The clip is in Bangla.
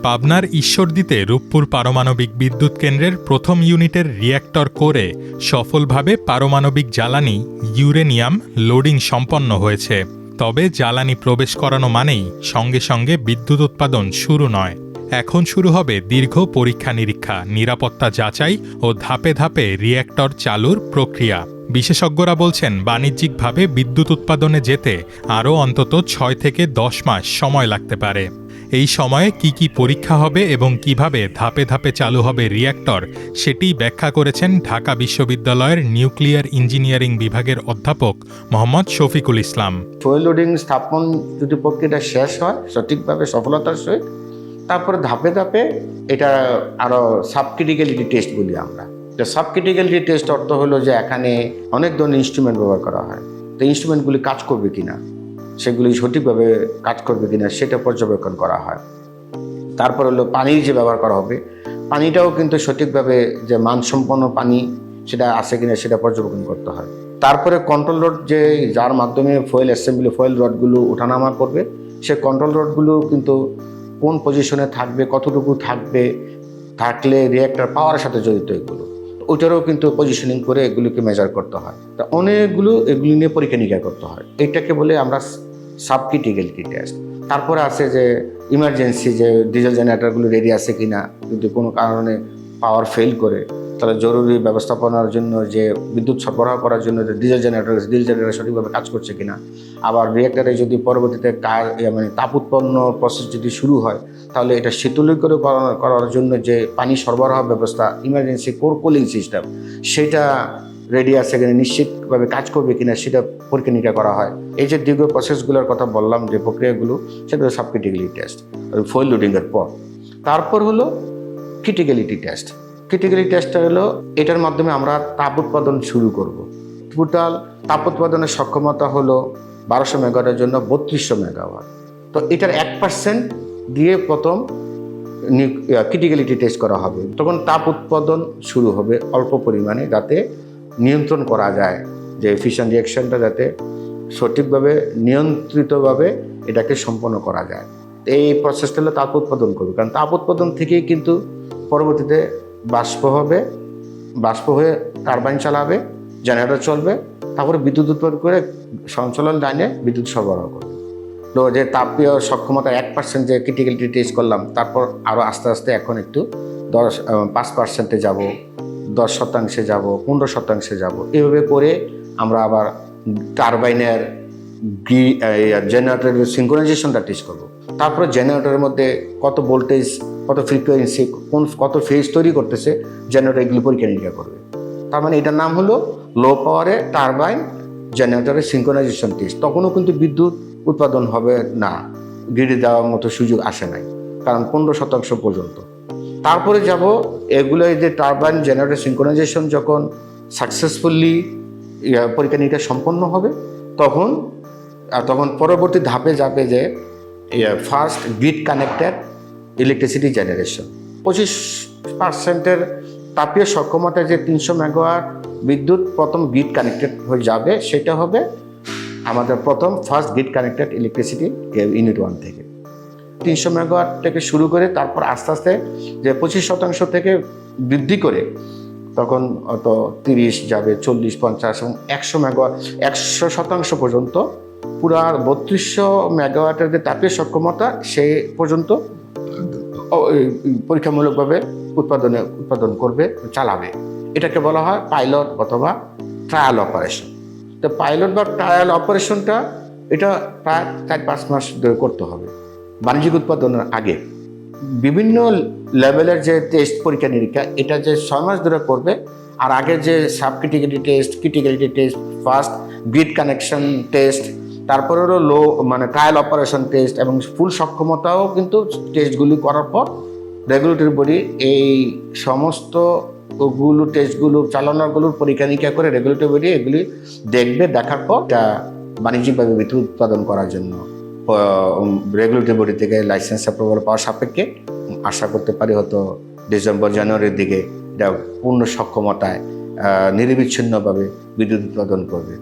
পাবনার ঈশ্বরদীতে রূপপুর পারমাণবিক বিদ্যুৎ কেন্দ্রের প্রথম ইউনিটের রিয়্যাক্টর কোরে সফলভাবে পারমাণবিক জ্বালানি ইউরেনিয়াম লোডিং সম্পন্ন হয়েছে। তবে জ্বালানি প্রবেশ করানো মানেই সঙ্গে সঙ্গে বিদ্যুৎ উৎপাদন শুরু নয়। এখন শুরু হবে দীর্ঘ পরীক্ষা নিরীক্ষা, নিরাপত্তা যাচাই ও ধাপে ধাপে রিয়্যাক্টর চালুর প্রক্রিয়া। বিশেষজ্ঞরা বলছেন, বাণিজ্যিকভাবে বিদ্যুৎ উৎপাদনে যেতে আরও অন্তত 6 থেকে 10 মাস সময় লাগতে পারে। এই সময়ে কি পরীক্ষা হবে এবং কিভাবে ধাপে ধাপে চালু হবে রিয়্যাক্টর, সেটি ব্যাখ্যা করেছেন ঢাকা বিশ্ববিদ্যালয়ের নিউক্লিয়ার ইঞ্জিনিয়ারিং বিভাগের অধ্যাপক মোহাম্মদ শফিকুল ইসলাম। ফুয়েল লোডিং স্থাপন যদি প্রক্রিয়াটা শেষ হয় সঠিকভাবে সফলতার সহিত, তারপরে ধাপে ধাপে এটা আরও সাবক্রিটিক্যালিটি টেস্ট বলি আমরা। সাবক্রিটিক্যালিটি টেস্ট অর্থ হলো যে এখানে অনেক ধরনের ইনস্ট্রুমেন্ট ব্যবহার করা হয়। তো ইনস্ট্রুমেন্টগুলি কাজ করবে কিনা, সেগুলি সঠিকভাবে কাজ করবে কিনা সেটা পর্যবেক্ষণ করা হয়। তারপর হলো পানির যে ব্যবহার করা হবে, পানিটাও কিন্তু সঠিকভাবে যে মানসম্পন্ন পানি সেটা আছে কিনা সেটা পর্যবেক্ষণ করতে হয়। তারপরে কন্ট্রোল রড যার মাধ্যমে ফুয়েল অ্যাসেম্বলি ফুয়েল রডগুলো ওঠানামা করবে, সে কন্ট্রোল রডগুলো কিন্তু কোন পজিশনে থাকবে, কতটুকু থাকলে রিয়্যাক্টর পাওয়ার সাথে জড়িত, এগুলো ওইটারও কিন্তু পজিশনিং করে এগুলোকে মেজার করতে হয়। তা অনেকগুলো এগুলি নিয়ে পরীক্ষা নিরীক্ষা করতে হয়। এইটাকে বলে আমরা সাবক্রিটিক্যালিটি টেস্ট। তারপরে আছে যে ইমার্জেন্সি, যে ডিজেল জেনারেটরগুলো রেডি আছে কিনা, যদি কোনো কারণে পাওয়ার ফেল করে তাহলে জরুরি ব্যবস্থাপনার জন্য যে বিদ্যুৎ সরবরাহ করার জন্য যে ডিজেল জেনারেটর সঠিকভাবে কাজ করছে কিনা। আবার রিয়্যাক্টরে যদি পরবর্তীতে তাপ উৎপন্ন প্রসেস যদি শুরু হয়, তাহলে এটা শীতলীকরণ করার জন্য যে পানি সরবরাহ ব্যবস্থা, ইমার্জেন্সি কোর কুলিং সিস্টেম, সেটা রেডি আছে কিনা, নিশ্চিতভাবে কাজ করবে কিনা সেটা পরীক্ষা নিরীক্ষা করা হয়। এই যে দীর্ঘ প্রসেসগুলোর কথা বললাম, যে প্রক্রিয়াগুলো, সেটা সাবক্রিটিক্যালিটি টেস্ট ফুয়েল লোডিংয়ের পর। তারপর হলো ক্রিটিক্যালিটি টেস্ট। ক্রিটিক্যালিটি টেস্টটা হলো এটার মাধ্যমে আমরা তাপ উৎপাদন শুরু করব। টোটাল তাপ উৎপাদনের সক্ষমতা হলো 1200 মেগাওয়াটের জন্য 3200 মেগাওয়াট। তো এটার 1% দিয়ে প্রথম ক্রিটিক্যালিটি টেস্ট করা হবে। তখন তাপ উৎপাদন শুরু হবে অল্প পরিমাণে, যাতে নিয়ন্ত্রণ করা যায়, যে ফিশন রিঅ্যাকশনটা যাতে সঠিকভাবে নিয়ন্ত্রিতভাবে এটাকে সম্পন্ন করা যায়। এই প্রসেসটা হলো তাপ উৎপাদন করবে, কারণ তাপ উৎপাদন থেকেই কিন্তু পরবর্তীতে বাষ্প হয়ে টারবাইন চালাবে, জেনারেটর চলবে, তারপরে বিদ্যুৎ উৎপাদন করে সঞ্চালন লাইনে বিদ্যুৎ সরবরাহ করবে। তো যে তাপীয় সক্ষমতা 1% যে ক্রিটিক্যালিটি টেস্ট করলাম, তারপর আরও আস্তে আস্তে এখন একটু 5% যাব, 10% যাব, 15% যাব, এভাবে করে আমরা আবার টারবাইনের জেনারেটরের সিনক্রোনাইজেশনটা টেস্ট করব। তারপরে জেনারেটরের মধ্যে কত ভোল্টেজ, কত ফ্রিকোয়েন্সি, কত ফেজ তৈরি করতেছে, জেনারেটর এগুলো পরীক্ষা নিরীক্ষা করবে। তার মানে এটার নাম হলো লো পাওয়ারে টারবাইন জেনারেটরের সিনক্রোনাইজেশন টেস্ট। তখনও কিন্তু বিদ্যুৎ উৎপাদন হবে না, গ্রিডে দেওয়ার মতো সুযোগ আসে নাই, কারণ 15% পর্যন্ত। তারপরে যাব এগুলো, যে টারবাইন জেনারেটর সিনক্রোনাইজেশন যখন সাকসেসফুলি পরীক্ষা নিরীক্ষা সম্পন্ন হবে, তখন পরবর্তী ধাপে যাবে যে first grid connected electricity generation. 25% তাপীয় সক্ষমতা যে 300 মেগাওয়াট বিদ্যুৎ প্রথম গ্রিড কানেক্টেড হয়ে যাবে, সেটা হবে আমাদের প্রথম first grid connected electricity unit 1 থেকে। 300 মেগাওয়াট থেকে শুরু করে তারপর আস্তে আস্তে যে 25% থেকে বৃদ্ধি করে তখন অত 30 যাবে, 40, 50 এবং 100 মেগাওয়াট, 100% পর্যন্ত পুরা 3200 মেগাওয়াটের যে তাপীয় সক্ষমতা সেই পর্যন্ত পরীক্ষামূলকভাবে উৎপাদন করবে, চালাবে। এটাকে বলা হয় পাইলট অথবা ট্রায়াল অপারেশন। তো পাইলট বা ট্রায়াল অপারেশনটা এটা প্রায় 4-5 মাস ধরে করতে হবে বাণিজ্যিক উৎপাদনের আগে। বিভিন্ন লেভেলের যে টেস্ট পরীক্ষা নিরীক্ষা, এটা যে 6 মাস ধরে করবে। আর আগে যে subcriticality test, criticality test, first grid connection test, তারপরে হলো ট্রায়াল অপারেশন টেস্ট এবং ফুল সক্ষমতাও কিন্তু টেস্টগুলি করার পর রেগুলেটরি বডি এই সমস্ত টেস্টগুলো চালানোগুলোর পরীক্ষা নিরীক্ষা করে রেগুলেটরি বডি এগুলি দেখবে। দেখার পর এটা বাণিজ্যিকভাবে বিদ্যুৎ উৎপাদন করার জন্য রেগুলেটরি বডি থেকে লাইসেন্স অ্যাপ্রুভাল পাওয়ার সাপেক্ষে আশা করতে পারি হয়তো ডিসেম্বর-জানুয়ারির দিকে এটা পূর্ণ সক্ষমতায় নিরবিচ্ছিন্নভাবে বিদ্যুৎ উৎপাদন করবে।